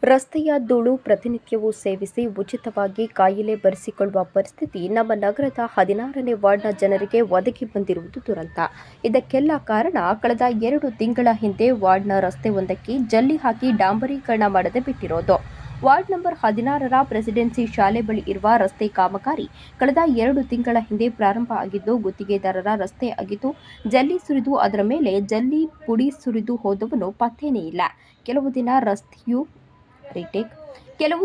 ರಸ್ತೆಯ ಧೂಳು ಪ್ರತಿನಿತ್ಯವೂ ಸೇವಿಸಿ ಉಚಿತವಾಗಿ ಕಾಯಿಲೆ ಬರೆಸಿಕೊಳ್ಳುವ ಪರಿಸ್ಥಿತಿ ನಮ್ಮ ನಗರದ 16ನೇ ವಾರ್ಡ್ನ ಜನರಿಗೆ ಒದಗಿ ಬಂದಿರುವುದು ದುರಂತ. ಇದಕ್ಕೆಲ್ಲ ಕಾರಣ ಕಳೆದ 2 ತಿಂಗಳ ಹಿಂದೆ ವಾರ್ಡ್ನ ರಸ್ತೆಯೊಂದಕ್ಕೆ ಜಲ್ಲಿ ಹಾಕಿ ಡಾಂಬರೀಕರಣ ಮಾಡದೆ ಬಿಟ್ಟಿರೋದು. ವಾರ್ಡ್ ನಂಬರ್ 16ರ ಪ್ರೆಸಿಡೆನ್ಸಿ ಶಾಲೆ ಬಳಿ ಇರುವ ರಸ್ತೆ ಕಾಮಗಾರಿ ಕಳೆದ 2 ತಿಂಗಳ ಹಿಂದೆ ಪ್ರಾರಂಭ ಆಗಿದ್ದು, ಗುತ್ತಿಗೆದಾರರ ರಸ್ತೆ ಆಗಿದ್ದು ಜಲ್ಲಿ ಸುರಿದು ಅದರ ಮೇಲೆ ಜಲ್ಲಿ ಪುಡಿ ಸುರಿದು ಹೋದವನು ಪತ್ತೇನೇ ಇಲ್ಲ. ಕೆಲವು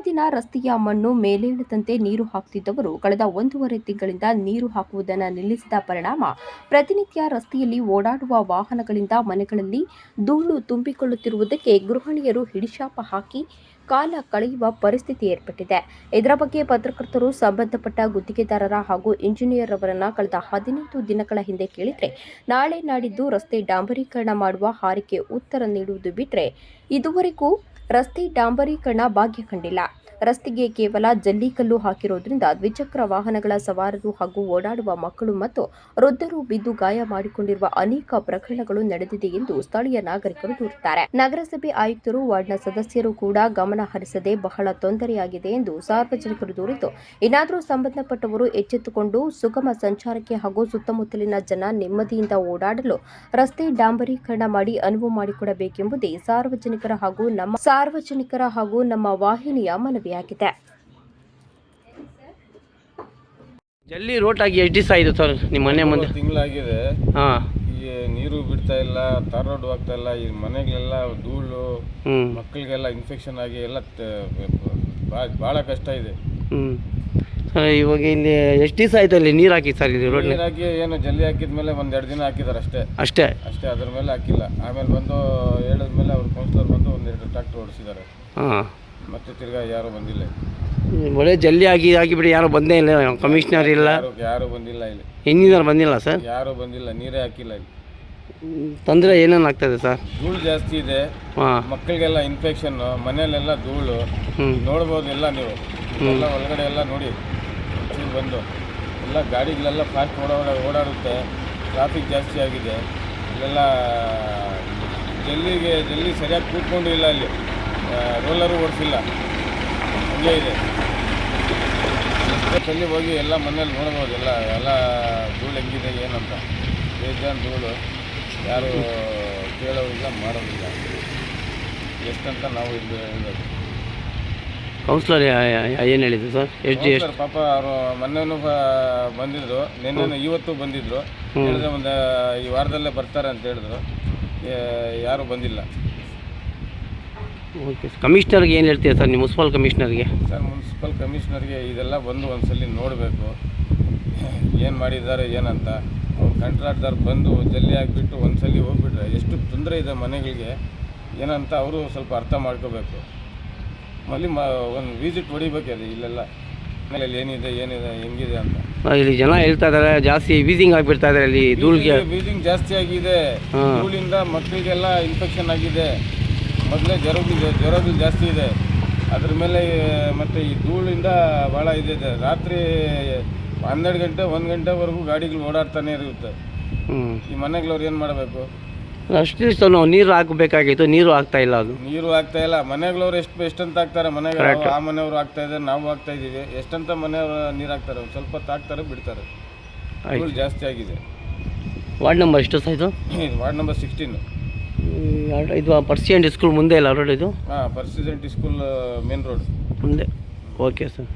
ದಿನ ರಸ್ತೆಯ ಮಣ್ಣು ಮೇಲೇಳದಂತೆ ನೀರು ಹಾಕುತ್ತಿದ್ದವರು ಕಳೆದ 1.5 ತಿಂಗಳಿಂದ ನೀರು ಹಾಕುವುದನ್ನು ನಿಲ್ಲಿಸಿದ ಪರಿಣಾಮ ಪ್ರತಿನಿತ್ಯ ರಸ್ತೆಯಲ್ಲಿ ಓಡಾಡುವ ವಾಹನಗಳಿಂದ ಮನೆಗಳಲ್ಲಿ ಧೂಳು ತುಂಬಿಕೊಳ್ಳುತ್ತಿರುವುದಕ್ಕೆ ಗೃಹಿಣಿಯರು ಹಿಡಿಶಾಪ ಹಾಕಿ ಕಾಲ ಕಳೆಯುವ ಪರಿಸ್ಥಿತಿ ಏರ್ಪಟ್ಟಿದೆ. ಇದರ ಬಗ್ಗೆ ಪತ್ರಕರ್ತರು ಸಂಬಂಧಪಟ್ಟ ಗುತ್ತಿಗೆದಾರರ ಹಾಗೂ ಇಂಜಿನಿಯರ್ ಅವರನ್ನ ಕಳೆದ 15 ದಿನಗಳ ಹಿಂದೆ ಕೇಳಿದ್ರೆ ನಾಳೆ ನಾಡಿದ್ದು ರಸ್ತೆ ಡಾಂಬರೀಕರಣ ಮಾಡುವ ಹಾರಿಕೆ ಉತ್ತರ ನೀಡುವುದು ಬಿಟ್ಟರೆ ಇದುವರೆಗೂ ರಸ್ತೆ ಡಾಂಬರೀಕರಣ ಭಾಗ್ಯ ಕಂಡಿಲ್ಲ. ರಸ್ತೆಗೆ ಕೇವಲ ಜಲ್ಲಿಕಲ್ಲು ಹಾಕಿರೋದ್ರಿಂದ ದ್ವಿಚಕ್ರ ವಾಹನಗಳ ಸವಾರರು ಹಾಗೂ ಓಡಾಡುವ ಮಕ್ಕಳು ಮತ್ತು ವೃದ್ಧರು ಬಿದ್ದು ಗಾಯ ಮಾಡಿಕೊಂಡಿರುವ ಅನೇಕ ಪ್ರಕರಣಗಳು ನಡೆದಿದೆ ಎಂದು ಸ್ಥಳೀಯ ನಾಗರಿಕರು ದೂರುತ್ತಾರೆ. ನಗರಸಭೆ ಆಯುಕ್ತರು, ವಾರ್ಡ್ನ ಸದಸ್ಯರು ಕೂಡ ಗಮನ ಹರಿಸದೆ ಬಹಳ ತೊಂದರೆಯಾಗಿದೆ ಎಂದು ಸಾರ್ವಜನಿಕರು ದೂರಿದ್ದು, ಇನ್ನಾದರೂ ಸಂಬಂಧಪಟ್ಟವರು ಎಚ್ಚೆತ್ತುಕೊಂಡು ಸುಗಮ ಸಂಚಾರಕ್ಕೆ ಹಾಗೂ ಸುತ್ತಮುತ್ತಲಿನ ಜನ ನೆಮ್ಮದಿಯಿಂದ ಓಡಾಡಲು ರಸ್ತೆ ಡಾಂಬರೀಕರಣ ಮಾಡಿ ಅನುವು ಮಾಡಿಕೊಡಬೇಕೆಂಬುದೇ ಸಾರ್ವಜನಿಕರ ಹಾಗೂ ನಮ್ಮ ವಾಹಿನಿಯ ಮನವಿಯಾಗಿದೆ. ಜಲ್ಲಿ ರೋಡ್ ಆಗಿ ಎಷ್ಟು ದಿವಸ ಆಯಿತು ಸರ್ ನಿಮ್ಮ ಮನೆ ಮುಂದೆ? ತಿಂಗಳಾಗಿದೆ. ಈ ನೀರು ಬಿಡ್ತಾ ಇಲ್ಲ, ತಾರ್ ರೋಡ್ ಆಗ್ತಾ ಇಲ್ಲ. ಈ ಮನೆಗಳೆಲ್ಲ ಧೂಳು, ಮಕ್ಕಳಿಗೆಲ್ಲ ಇನ್ಫೆಕ್ಷನ್ ಆಗಿ ಎಲ್ಲ ಭಾಳ ಕಷ್ಟ ಇದೆ. ಇವಾಗ ಇಲ್ಲಿ ಎಷ್ಟು ದಿವಸ ಆಯಿತು ಅಲ್ಲಿ ನೀರು ಹಾಕಿ ಸರ್? ಇಲ್ಲಿ ರೋಡ್ ನೀರು ಹಾಕಿ ಏನು ಜಲ್ಲಿ ಹಾಕಿದ್ಮೇಲೆ 1-2 ದಿನ ಹಾಕಿದ್ದಾರೆ ಅಷ್ಟೇ. ಅದ್ರ ಮೇಲೆ ಹಾಕಿಲ್ಲ. ಆಮೇಲೆ ಬಂದು ಹೇಳಿದ್ಮೇಲೆ ಅವ್ರ ಕೌನ್ಸಿಲರ್ ಬಂದು 1-2 ಟ್ರಾಕ್ಟರ್ ಓಡಿಸಿದ್ದಾರೆ. ಮತ್ತೆ ತಿರ್ಗಾ ಯಾರು ಬಂದಿಲ್ಲ. ಒಳ್ಳೆ ಜಲ್ಲಿ ಆಗಿಬಿಡಿ, ಯಾರು ಬಂದೇ ಇಲ್ಲ. ಕಮಿಷನರ್ ಇಲ್ಲ, ಯಾರು ಬಂದಿಲ್ಲ. ಇಲ್ಲಿ ಇಂಜಿನಿಯರ್ ಬಂದಿಲ್ಲ ಸರ್? ಯಾರು ಬಂದಿಲ್ಲ. ನೀರೇ ಹಾಕಿಲ್ಲ. ಇಲ್ಲಿ ತೊಂದರೆ ಏನೇನು ಆಗ್ತದೆ ಸರ್? ಧೂಳು ಜಾಸ್ತಿ ಇದೆ, ಮಕ್ಕಳಿಗೆಲ್ಲ ಇನ್ಫೆಕ್ಷನ್, ಮನೆಯಲ್ಲೆಲ್ಲ ಧೂಳು ನೋಡ್ಬೋದು. ಎಲ್ಲ ನೀವು ಎಲ್ಲ ಒಳಗಡೆ ಎಲ್ಲ ನೋಡಿ ಬಂದು ಎಲ್ಲ ಗಾಡಿಗಳೆಲ್ಲ ಫಾಸ್ಟ್ ಓಡಾಡುತ್ತೆ. ಟ್ರಾಫಿಕ್ ಜಾಸ್ತಿ ಆಗಿದೆ. ಇಲ್ಲೆಲ್ಲ ಜಲ್ಲಿ ಸರಿಯಾಗಿ ಕೂತ್ಕೊಂಡು ಇಲ್ಲ. ಅಲ್ಲಿ ರೋಲರು ಓಡಿಸಿಲ್ಲ, ಹಂಗೆ ಇದೆ. ಅಲ್ಲಿ ಹೋಗಿ ಎಲ್ಲ ಮನೇಲಿ ನೋಡ್ಬೋದು. ಎಲ್ಲ ಧೂಳು ಹೆಂಗಿದೆ ಏನಂತ. ಬೇಜಾನ್ ಧೂಳು, ಯಾರು ಕೇಳೋದಿಲ್ಲ, ಮಾಡೋದಿಲ್ಲ. ಎಷ್ಟಂತ ನಾವು ಇಲ್ಲಿ ಹೇಳೋದು. ಕೌನ್ಸಿಲರ್ ಏನು ಹೇಳಿದ್ರು ಸರ್? ಎಷ್ಟು ಪಾಪ ಅವರು ಮೊನ್ನೆನೂ ಬಂದಿದ್ರು, ನಿನ್ನೆ ಇವತ್ತು ಬಂದಿದ್ರು. ಹೇಳಿದ್ರೆ ಒಂದು ಈ ವಾರದಲ್ಲೇ ಬರ್ತಾರೆ ಅಂತ ಹೇಳಿದ್ರು. ಯಾರೂ ಬಂದಿಲ್ಲ. ಓಕೆ. ಕಮಿಷನರ್ಗೆ ಏನು ಹೇಳ್ತೀರಾ ಸರ್? ನೀವು ಮುನ್ಸಿಪಲ್ ಕಮಿಷನರ್ಗೆ? ಸರ್, ಮುನ್ಸಿಪಲ್ ಕಮಿಷನರ್ಗೆ ಇದೆಲ್ಲ ಬಂದು ಒಂದ್ಸಲಿ ನೋಡಬೇಕು, ಏನು ಮಾಡಿದ್ದಾರೆ ಏನಂತ. ಅವ್ರು ಕಾಂಟ್ರಾಕ್ಟರ್ ಬಂದು ಜಲ್ಲಿ ಹಾಕಿಬಿಟ್ಟು ಒಂದ್ಸಲಿ ಹೋಗ್ಬಿಟ್ರೆ ಎಷ್ಟು ತೊಂದರೆ ಇದೆ ಮನೆಗಳಿಗೆ ಏನಂತ ಅವರು ಸ್ವಲ್ಪ ಅರ್ಥ ಮಾಡ್ಕೋಬೇಕು. ಅಲ್ಲಿ ಒಂದು ವಿಸಿಟ್ ಹೊಡಿಬೇಕದು ಇಲ್ಲೆಲ್ಲ ಮನೇಲಿ ಏನಿದೆ ಹೆಂಗಿದೆ ಅಂತ. ಇಲ್ಲಿ ಜನ ಹೇಳ್ತಾ ಇದ್ದಾರೆ ಜಾಸ್ತಿ ವೀಸಿಂಗ್ ಆಗಿಬಿಡ್ತಾ ಇದ್ದಾರೆ. ಇಲ್ಲಿ ಧೂಳಿಗೆ ವೀಸಿಂಗ್ ಜಾಸ್ತಿ ಆಗಿದೆ. ಧೂಳಿಂದ ಮಕ್ಕಳಿಗೆಲ್ಲ ಇನ್ಫೆಕ್ಷನ್ ಆಗಿದೆ. ಮೊದಲೇ ಜ್ವರಗಳು ಜಾಸ್ತಿ ಇದೆ. ಅದ್ರ ಮೇಲೆ ಮತ್ತು ಈ ಧೂಳಿಂದ ಭಾಳ ಇದೆ. ರಾತ್ರಿ 12 ಗಂಟೆ 1 ಗಂಟೆವರೆಗೂ ಗಾಡಿಗಳು ಓಡಾಡ್ತಾನೆ ಇರುತ್ತೆ. ಈ ಮನೆಗಳವ್ರು ಏನು ಮಾಡಬೇಕು? ಅಷ್ಟು ನಾವು ನೀರು ಹಾಕಬೇಕಾಗಿತ್ತು, ನೀರು ಆಗ್ತಾ ಇಲ್ಲ. ನೀರು ಆಗ್ತಾ ಇಲ್ಲ. ಮನೆಗಳವ್ರು ಎಷ್ಟಂತ ಹಾಕ್ತಾರೆ? ಆ ಮನೆಯವರು ಆಗ್ತಾ ಇದ್ದಾರೆ, ನಾವು ಆಗ್ತಾ ಇದ್ದೀವಿ. ಎಷ್ಟಂತ ಮನೆಯವರು ನೀರು ಹಾಕ್ತಾರೆ? ಒಂದು ಸ್ವಲ್ಪ ಹೊತ್ತು ಹಾಕ್ತಾರೆ, ಬಿಡ್ತಾರೆ. ಧೂಳು ಜಾಸ್ತಿ ಆಗಿದೆ. ವಾರ್ಡ್ ನಂಬರ್ ಎಷ್ಟು ಆಯಿತು? Ward number 16. ಇದು ಪರ್ಸಿಡೆಂಟ್ ಸ್ಕೂಲ್ ಮುಂದೆ ಇಲ್ಲ ರೋಡ್ ಇದು? ಪರ್ಸಿಡೆಂಟ್ ಸ್ಕೂಲ್ ಮೇನ್ ರೋಡ್ ಮುಂದೆ. Okay sir.